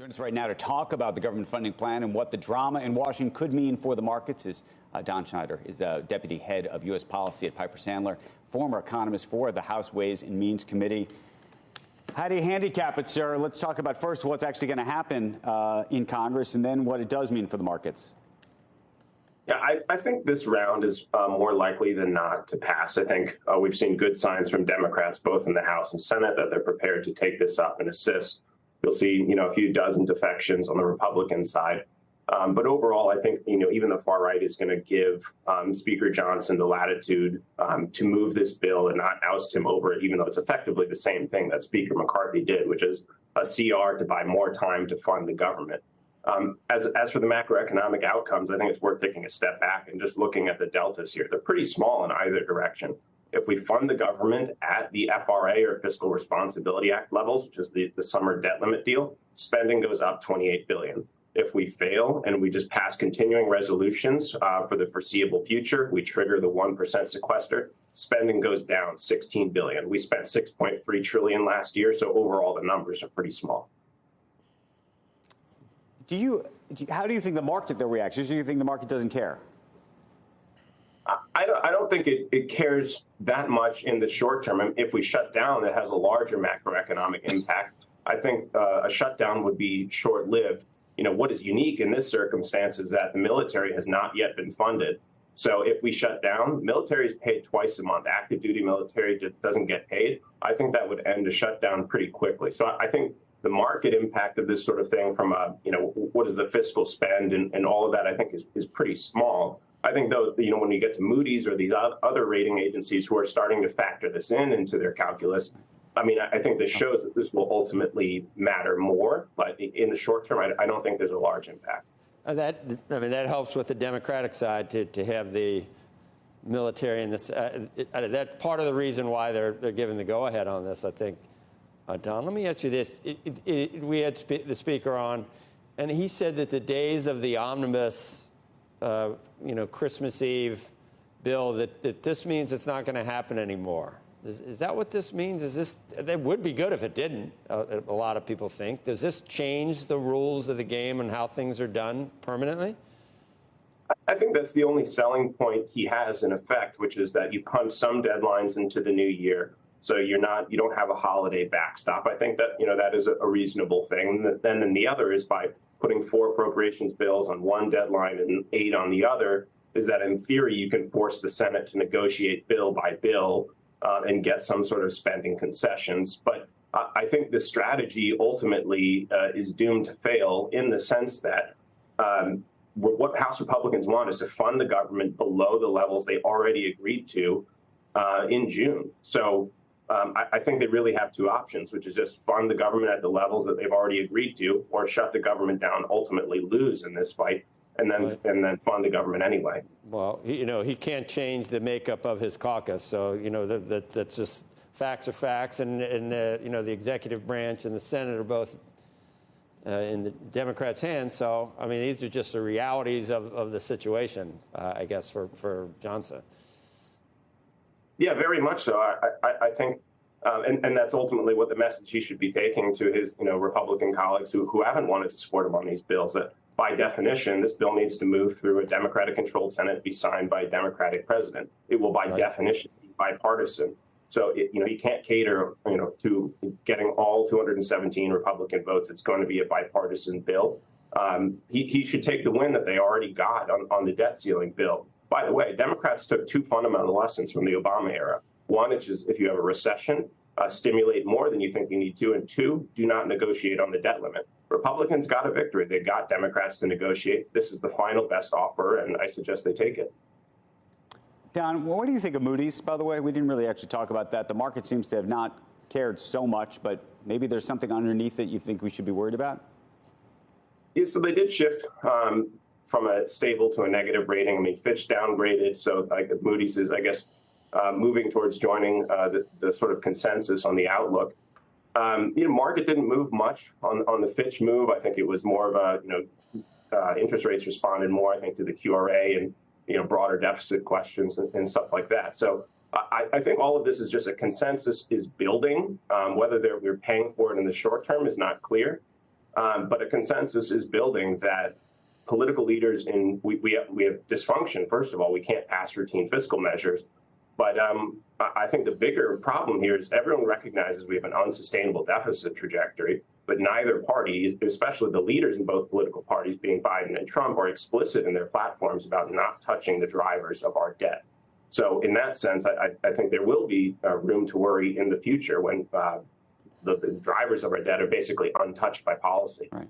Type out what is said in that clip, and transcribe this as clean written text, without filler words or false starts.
Joining us right now to talk about the government funding plan and what the drama in Washington could mean for the markets is Don Schneider, is deputy head of U.S. policy at Piper Sandler, former economist for the House Ways and Means Committee. How do you handicap it, sir? Let's talk about first what's actually going to happen in Congress and then what it does mean for the markets. Yeah, I think this round is more likely than not to pass. I think we've seen good signs from Democrats, both in the House and Senate, that they're prepared to take this up and assist. You'll see, a few dozen defections on the Republican side. But overall, I think, even the far right is going to give Speaker Johnson the latitude to move this bill and not oust him over it, even though it's effectively the same thing that Speaker McCarthy did, which is a CR to buy more time to fund the government. As for the macroeconomic outcomes, I think it's worth taking a step back and just looking at the deltas here. They're pretty small in either direction. If we fund the government at the FRA or Fiscal Responsibility Act levels, which is the summer debt limit deal, spending goes up $28 billion. If we fail and we just pass continuing resolutions for the foreseeable future, we trigger the 1% sequester, spending goes down $16 billion. We spent $6.3 trillion last year, so overall the numbers are pretty small. How do you think the market reacts? Do you think the market doesn't care? I don't think it cares that much in the short term. And if we shut down, it has a larger macroeconomic impact. I think a shutdown would be short-lived. What is unique in this circumstance is that the military has not yet been funded. So if we shut down, military is paid twice a month. Active duty military just doesn't get paid. I think that would end a shutdown pretty quickly. So I think the market impact of this sort of thing from what is the fiscal spend and all of that, I think is pretty small. I think, though, when you get to Moodys or these other rating agencies who are starting to factor this into their calculus, I think this shows that this will ultimately matter more. But in the short term, I don't think there's a large impact. That helps with the Democratic side to have the military in this. That's part of the reason why they're giving the go-ahead on this, I think. Don, let me ask you this. We had the speaker on, and he said that the days of the omnibus Christmas Eve bill, that this means it's not going to happen anymore. Is that what this means? It would be good if it didn't, a lot of people think. Does this change the rules of the game and how things are done permanently? I think that's the only selling point he has in effect, which is that you punch some deadlines into the new year. So you don't have a holiday backstop. I think that, that is a reasonable thing. Then the other is by putting 4 appropriations bills on one deadline and 8 on the other, is that in theory you can force the Senate to negotiate bill by bill and get some sort of spending concessions. But I think the strategy ultimately is doomed to fail in the sense that what House Republicans want is to fund the government below the levels they already agreed to in June. So I think they really have 2 options, which is just fund the government at the levels that they've already agreed to, or shut the government down, ultimately lose in this fight, and then fund the government anyway. Well, he can't change the makeup of his caucus, so that's just facts are facts, and the executive branch and the Senate are both in the Democrats' hands. So these are just the realities of the situation, I guess, for Johnson. Yeah, very much so. I think, and that's ultimately what the message he should be taking to his, Republican colleagues who haven't wanted to support him on these bills. That by definition, this bill needs to move through a Democratic-controlled Senate, be signed by a Democratic president. It will, by definition, be bipartisan. So, he can't cater, to getting all 217 Republican votes. It's going to be a bipartisan bill. He should take the win that they already got on the debt ceiling bill. By the way, Democrats took 2 fundamental lessons from the Obama era. One, which is if you have a recession, stimulate more than you think you need to. And 2, do not negotiate on the debt limit. Republicans got a victory. They got Democrats to negotiate. This is the final best offer, and I suggest they take it. Don, what do you think of Moodys, by the way? We didn't really actually talk about that. The market seems to have not cared so much, but maybe there's something underneath that you think we should be worried about? Yeah, so they did shift from a stable to a negative rating. Fitch downgraded, so Moodys is, I guess, moving towards joining the sort of consensus on the outlook. Market didn't move much on the Fitch move. I think it was more of a, interest rates responded more, I think, to the QRA and, broader deficit questions and stuff like that. So I think all of this is just a consensus is building. Whether we're paying for it in the short term is not clear. But a consensus is building that political leaders we have dysfunction. First of all, we can't pass routine fiscal measures. But I think the bigger problem here is everyone recognizes we have an unsustainable deficit trajectory, but neither party, especially the leaders in both political parties, being Biden and Trump, are explicit in their platforms about not touching the drivers of our debt. So in that sense, I think there will be room to worry in the future when the drivers of our debt are basically untouched by policy. Right.